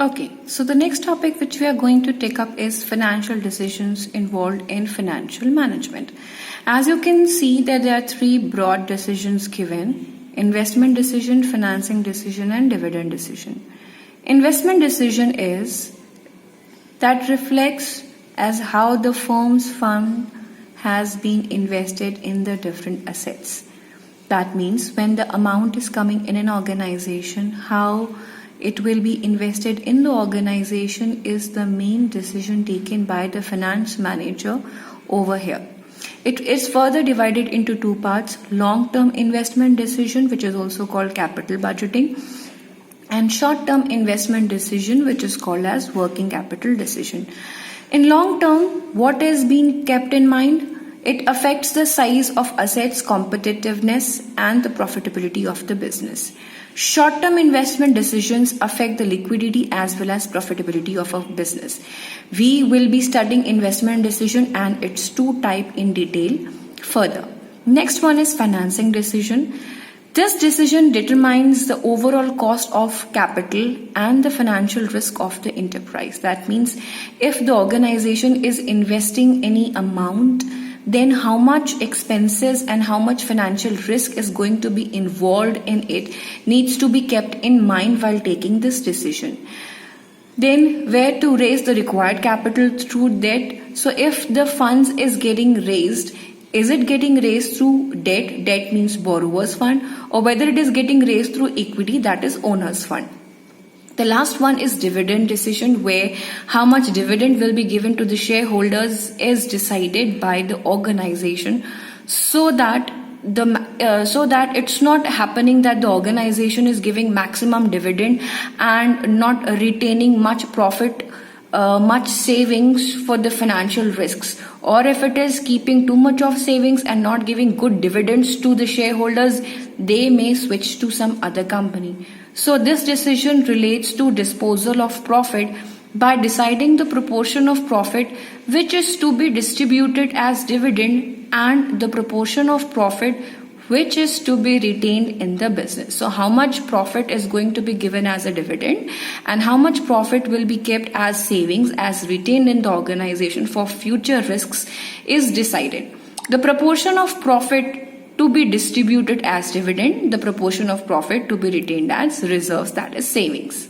Okay, so the next topic which we are going to take up is financial decisions involved in financial management. As you can see that there are three broad decisions given: investment decision, financing decision, and dividend decision. Investment decision is that reflects as how the firm's fund has been invested in the different assets. That means when the amount is coming in an organization, how it will be invested in the organization is the main decision taken by the finance manager over here. It is further divided into two parts: long-term investment decision, which is also called capital budgeting, and short-term investment decision, which is called as working capital decision. In long term, what is being kept in mind? It affects the size of assets, competitiveness, and the profitability of the business. Short-term investment decisions affect the liquidity as well as profitability of a business. We will be studying investment decision and its two types in detail further. Next one is financing decision. This decision determines the overall cost of capital and the financial risk of the enterprise. That means if the organization is investing any amount, then how much expenses and how much financial risk is going to be involved in it needs to be kept in mind while taking this decision. Then where to raise the required capital through debt. So if the funds is getting raised, is it getting raised through debt? Debt means borrower's fund, or whether it is getting raised through equity, that is owner's fund. The last one is dividend decision, where how much dividend will be given to the shareholders is decided by the organization, so that it's not happening that the organization is giving maximum dividend and not retaining much profit, much savings for the financial risks, or if it is keeping too much of savings and not giving good dividends to the shareholders, they may switch to some other company. So this decision relates to disposal of profit by deciding the proportion of profit which is to be distributed as dividend and the proportion of profit which is to be retained in the business. So how much profit is going to be given as a dividend and how much profit will be kept as savings, as retained in the organization for future risks, is decided. The proportion of profit to be distributed as dividend, the proportion of profit to be retained as reserves, that is savings.